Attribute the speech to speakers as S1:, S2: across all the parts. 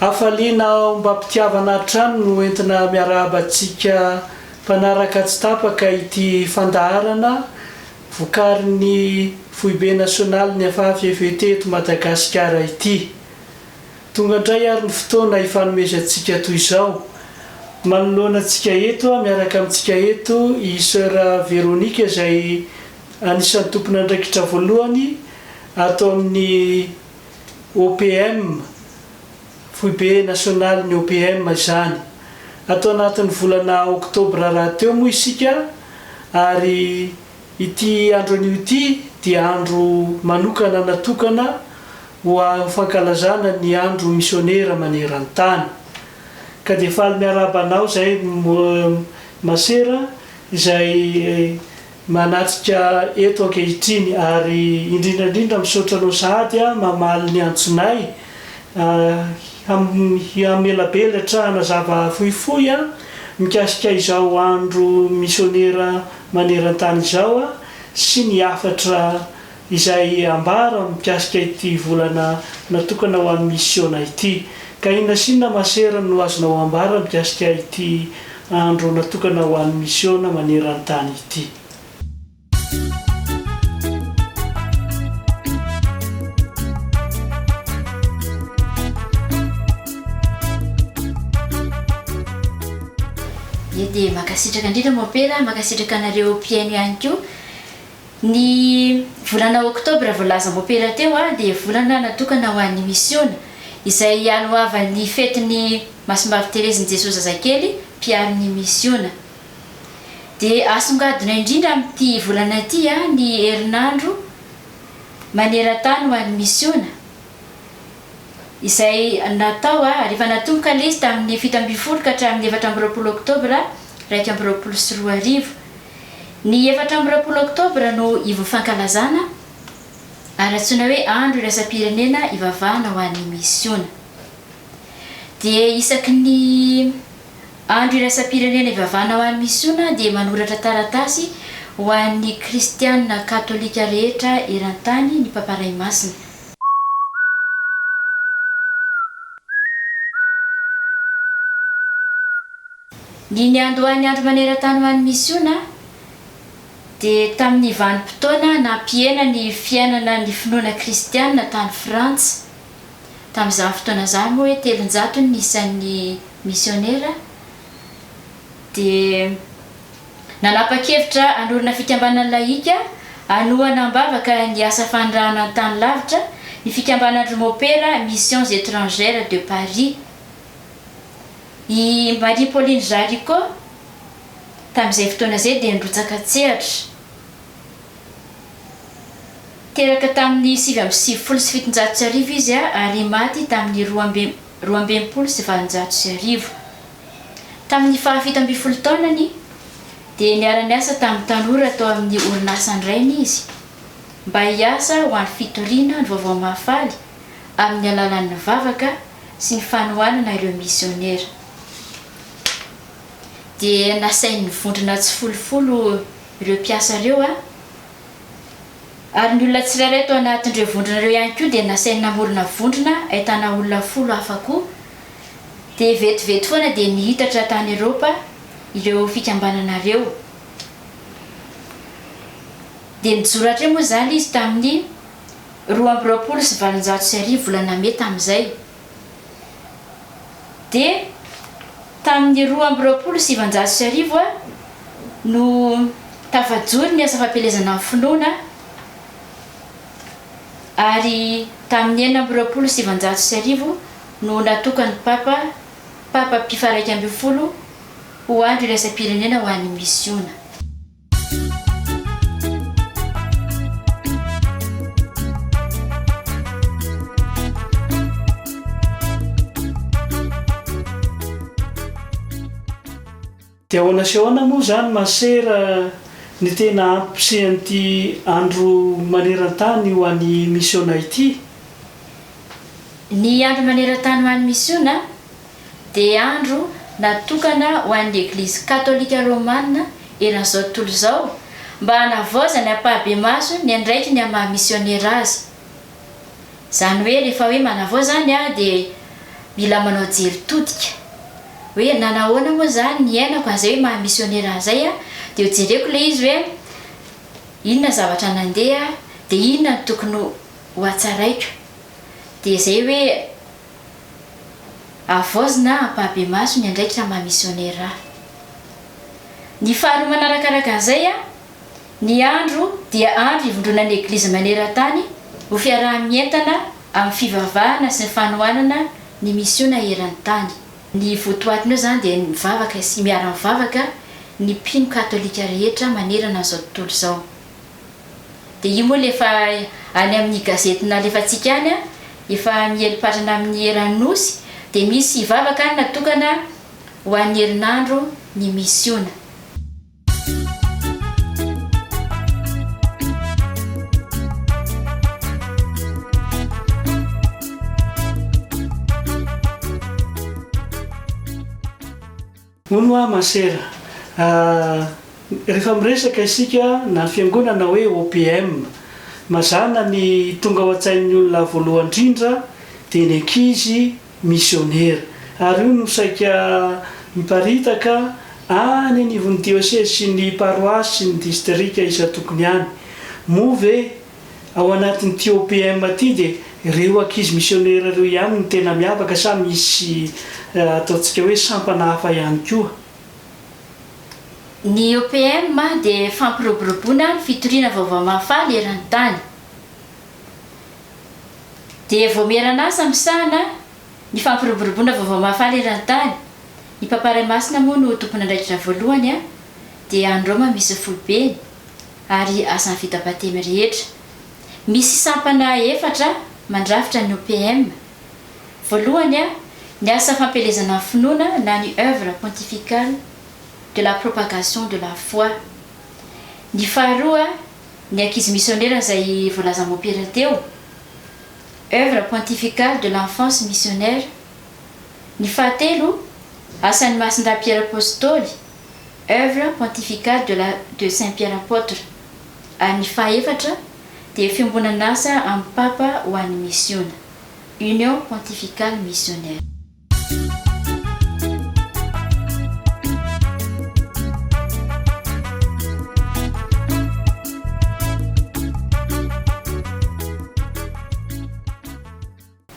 S1: afaliana mba mpitiavana trano no entina miarahabantsika mpanaraka tsy tapaka ity fandaharana vokarin'ny foibe nasionaly ny FAFFT eto Madagasikara ity. Tonga indray ary ny fotoana ifanomezantsika toy izao. Manoloana antsika eto miaraka amintsika eto i sœur Véronique izay anisan'ny tompona andraikitra voalohany ato amin'ny OPM foibe nasionaly ny OPM izany. Ato anatin'ny volana Oktobra raha teo moa isika ary ity andro an'ity dia andro manokana natokana ho fankalazana ny andro misionera maneran-tany. Ka dia faly miarabanao izay masera izay manatrika eto ankehitriny ary indrindrandrindra misaotranao sahady mamaly ny antsonay hamelabelatra hanazava fohifohy mikasika izao andro misionera maneran-tany izao sy ny hafatra izay ambara mikasika ity volana natokana ho an'ny misiona ity. Ka inona sinona masera no azonao ambara mikasika ity andro natokana ho an'ny misiona maneran-tany ity.
S2: Dia makasitraka indrindra mopera, makasitraka anareo mpiaino ihany koa. Ny volana Oktobra voalaza mopera teo dia volana natokana ho an'ny misiona izay alohavan'ny fetin'ny Masimbavy Terezin'i Jesosy Zazakely mpiaro-ny misiona. Dia asongadina indrindra amin'ity volana ity ny herinandro maneran-tany ho an'ny misiona izay natao rehefa natomboka ilay izy tamin'ny 7 ka hatramin'ny 20 Oktobra 2024. Ny 20 Oktobra no ivo fankalazana ary antsoina hoe andro iraisam-pirenena ivavahana ho an'ny misiona. Dia isaky ny andro iraisam-pirenena ivavahana ho an'ny misiona dia manoratra taratasy ho an'ny kristianina katolika rehetra eran-tany ny Paparay Masina. Ny andohan'ny andro maneran-tany ho an'ny misiona dia tamin'ny vanim-potoana nampiena ny fiainana ny finoana kristianina tany Frantsa. Tamin'izany fotoana izany moa hoe 300 ny isan'ny misionera dia nanapa-kevitra hanorina fikambanana laika hanohana ambavaka ny asa fandrahana an-tany lavitra ny fikambanandro mopera Missions étrangères de Paris. I Marie Pauline Jaricot tamin'izay fotoana izay dia nirotsaka tsehatra. Teraka tamin'ny 770 izy ary maty tamin'ny 1290. Tamin'ny 17 taonany dia niara-niasa tamin'ny tanora tao amin'ny orinasan-drainy izy mba hiasa ho an'ny fitoriana ny vaovao mahafaly amin'ny alalan'ny vavaka sy ny fanohanana ireo misionera. Dia nasain'ny vondrona tsy folofolo ireo mpiasa ireo ary ny olona tsirairay tao anatin'ireo vondrona ireo ihany koa dia nasainy namorona vondrona ahitana olona 10 hafa koa. Dia vetivety foana dia nihitatra tany Eropa ireo fikambanana ireo. Dia nijoratra moa izany izy tamin'ny 2029 volana May tamin'izay. Dia tamin'ny 2029 no tafajory ny asa fampelezana amin'ny finoana ary tamin'ny 2029 no natokany Papa Pie 12 ho andro iraisam-pirenena ho an'ny misiona.
S1: Dia ahoana sy ahoana moa izany masera ny tena ampisehan'ity andro maneran-tany ho an'ny misiona ity?
S2: Ny andro maneran-tany ho an'ny misiona dia andro natokana ho an'ny Eglizy Katolika Romana eran'izao tontolo izao mba hanavaozany hampahabe maso ny andraikiny amin'ny misionera azy. Izany hoe rehefa hoe manavao zany dia mila manao jery todika hoe nanahoana moa zany ny ainako azay hoe mahamisionera zay a de hojereko le izy hoe inona zavatra nandeha de inona ny tokony ho atsaraiko de zay hoe avozina ampahabe maso ny andraikitra mahamisionera. Ny faharoa manarakaraka an'izay a ny andro dia andro ivondronan'ny eglizy maneran-tany ho fiarah-mientana amin'ny fivavahana sy ny fanohanana ny misiona eran-tany. Ny votoatiny io zany dia mivavaka sy miara-mivavaka ny mpino katolika rehetra manerana zao tontolo zao. De io moa lefa any amin'ny gazetina lefa tsika any a efa mielipatrana amin'ny eran'ny nosy de misy ivavaka any natokana ho an'ny herinandro ny misiona.
S1: Mono a masera rehefa miresaka isika na fiangonana hoe OPM mazana ny tonga ao an-tsain'ny olona voalohany indrindra dia ny ankizy misionera ary io no saika miparitaka any anivon'ny diocèse sy ny paroasy sy ny distrika isa-tokony any moa ve ao anatin'ity OPM ty dia ireo ankizy misionera ireo ihany no tena miavaka sa misy ataontsika hoe sampana hafa ihany koa?
S2: Ny OPM dia fampiroboroboana ny fitoriana vaovao mahafaly eran-tany. Dia vao miarana-asa misahana ny fampiroboroboana vaovao mahafaly eran-tany. Ny Paparay Masina moa no tompony andraikitra voalohany a dia any Roma misy folobeny ary asan'ny fitabatemy rehetra. Misy sampana efatra mandrafitra ny OPM. Voalohany a ny asa fampelezana ny finoana na ny œuvre pontificale de la propagation de la foi. Ny faharoa ny ankizy misionera izay voalaza mampira teo, œuvre pontificale de l'enfance missionnaire. Ny fahatelo asan'ny Masindra Pierre Apôstôly, œuvre pontificale de Saint Pierre Apôtre. Ary ny fahaefatra dia fiambonana asa amin'ny papa ho an'ny misiona, Union pontificale missionnaire.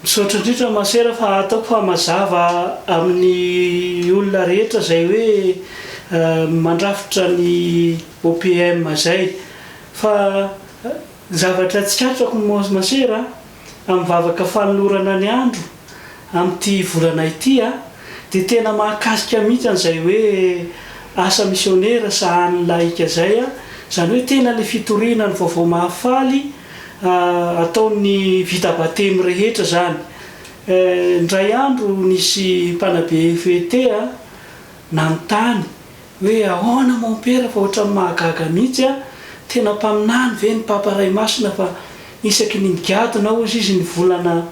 S1: Misaotra indrindra masera fa ataoko fa mazava amin'ny olona rehetra zay hoe mandrafitra ny OPM zay fa zavatra tsikatrako masera amin'ny vavaka fanolorana ny andro amin'ity volana ity a dia tena mahakasika mihitsy an'izay hoe asa misionera sahan'ny laika zay a zany hoe tena le fitoriana ny vaovao mahafaly ataon'ny vita batemy rehetra zany. Ndray andro nisy mpanabe fete nanontany hoe ahoana mampera fa ohatran'ny mahagaga mihitsy a tena mpaminany ve ny Paparay Masina fa isaky ny migadona ozy izy ny volana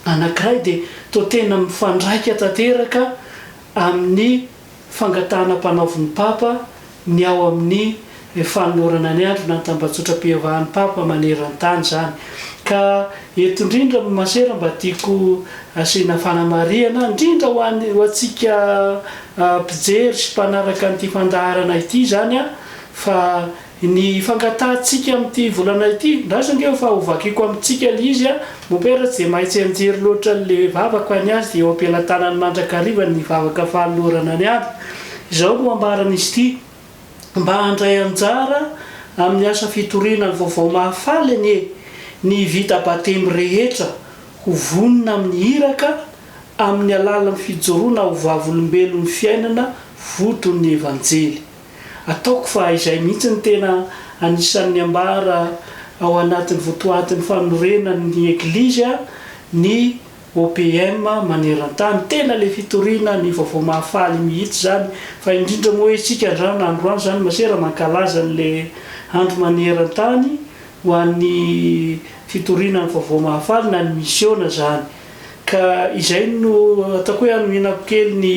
S1: anankiray dia toa tena mifandraika tanteraka amin'ny fangatahana mpanaoviny papa ny ao amin'ny fanolorana ny andro na ny tambatsotra-pihavahan'ny papa maneran-tany zany. Ka eto indrindra masera mba tiako asiana fanamariana indrindra ho antsika mpijery sy mpanaraka an'ity fandaharana ity zany a fa ny fangatahantsika amin'ity volana ity ndrasangeo fa hovakiko amintsika le izy a mopera tsy dia mahitsy anjery loatra le vavaka any azy dia eo ampelantanany mandrakariva ny vavaka fanolorana ny andro. Izao no ambaran'izy ity mba handray anjara amin'ny asa fitoriana ny vaovao mahafaly ny vita batemy rehetra ho vonona amin'ny hiraka amin'ny alalan'ny fijoroana ho vavolombelon'ny fiainana voton'ny evanjely. Ataoko fa izay mihitsy ny tena anisan'ny ambara ao anatin'ny votoatin'ny fanorenan'ny eglizy ny OPM maneran-tany tena le fitoriana ny vaovao mahafaly mihitsy zany fa indrindra moa isika andrano androany zany masera mankalaza n'le andro maneran-tany ho an'ny fitoriana ny vaovao mahafaly na ny misiona zany. Ka izay no ataoko hoe anomenako kely ny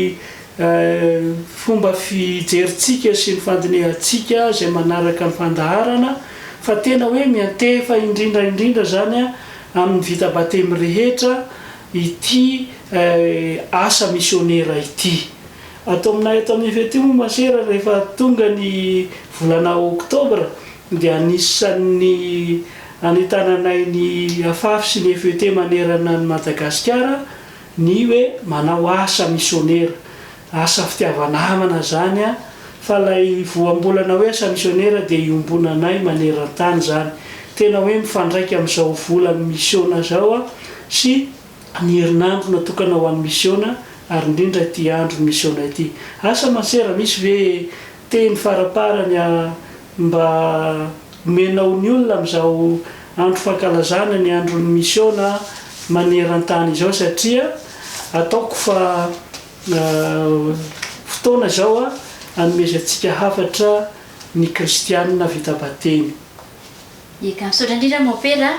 S1: fomba fijeritsika sy ny fandinehantsika zay manaraka ny fandaharana fa tena hoe miantefa indrindra zany amin'ny vita batemy rehetra ity asa misionera ity. Atao aminay ato amin'ny fety moa masera rehefa tonga ny volana oktobra dia anisan'ny anitananay ny afafy sy ny fety manerana ny Madagasikara ny hoe manao asa misionera, asa fitiavanamana zany a, fa lay voambolana hoe asa misionera dia iombonanay maneran-tany zany. Tena hoe mifandraika amin'izao volana misiona zao a sy ny herinandro natokana ho an'ny misiona ary indrindra ty andro misiona ity. Asa masera misy hoe teny faraparany mba menao ny olona amin'izao andro fankalazana ny andron'ny misiona maneran-tany izao satria ataoko fa fotoana zao a anomezantsika hafatra ny kristianina vita batemy.
S2: Eka misaotra indrindra mopera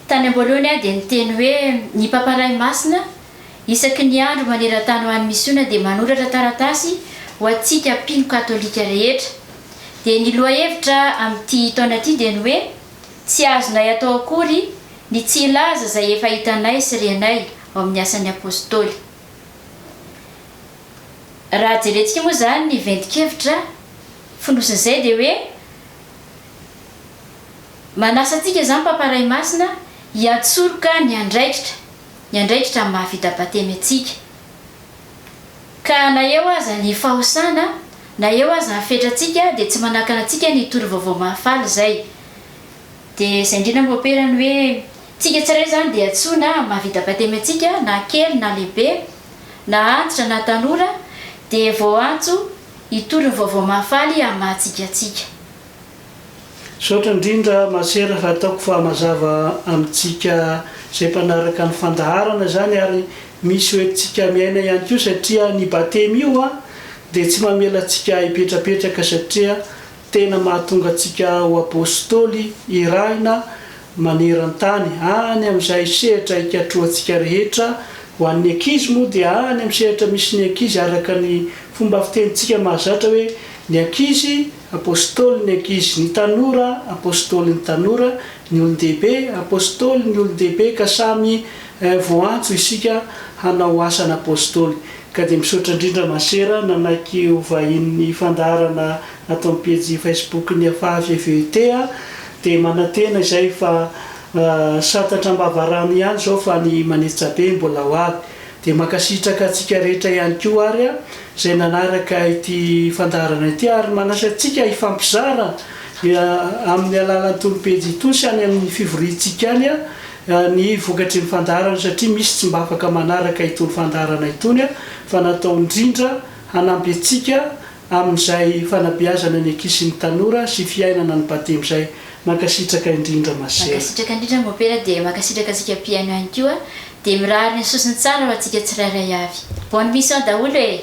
S2: tany amboalohany a dia niteny hoe ny paparay masina isaky ny andro maneran-tany ho an'ny misiona dia manoratra taratasy ho antsika mpino katolika rehetra. Dia ny loha-hevitra amin'ity taona ity dia ny hoe tsy azonay atao akory ny tsy ilaza izay efa hitanay sy renay ao amin'ny asan'ny apôstôly. Raha jerentsika moa zany ny ventikevitra fonosin'izay dia hoe manasa antsika zany paparay masina hiantsoroka ny andraikitra amin'ny mahavita batemy antsika. Ka na eo aza ny fahosana na eo aza hafetratsika dia tsy manakana antsika ny tory vaovao mahafaly zay. Dia izay indrindra mboaperany hoe tsika tsirairay zany dia antsona mahavita batemy antsika na kely na lehibe na antitra na tanora dia vao antso hitory vaovao mahafaly amahantsika atsika.
S1: Saotra indrindra masera fa ataoko fa mazava amintsika izay mpanaraka ny fandaharana zany ary misy hoe tsika miaina ihany koa satria ny batemy io a dia tsy mamela antsika hipetrapetraka satria tena mahatonga antsika ho apôstôly irahina maneran-tany any amin'izay sehatra hikatroantsika rehetra. Ho an'ny ankizy moa dia any amin'ny sehatra misy ny ankizy araka ny fomba fitenitsika mahazatra hoe ny ankizy apôstôly ny ankizy, ny tanora apôstôly ny tanora, ny olon-dehibe apôstôly ny olon-dehibe ka samy voantso isika hanao asana apôstôly. Ka dia misaotra indrindra masera nanaiky hovahin'ny fandaharana atao amin'ny pejy Facebook ny afafy FET dia manantena izay fa satatra mbavarano ihany zao fa ny manetsa be mbola ho avy. Dia makasitraka antsika rehetra ihany koa ary izay nanaraka ity fandaharana ity ary manasa antsika hifampizara amin'ny alalan'ny tolom-pejy itony sy any amin'ny fivoriantsika any ny vokatry ny fandaharana satria misy tsy mba afaka manaraka itony fandaharana itony fa natao indrindra hanampy antsika amin'izay fanabeazana ny ankizy ny tanora sy fiainana ny batemy izay. Makasitraka indrindra masera.
S2: Makasitraka indrindra mopera dia makasitraka antsika piano ihany koa dia mirahary ny sosiny tsara ho antsika tsirairay avy. Bonne mission daholo e.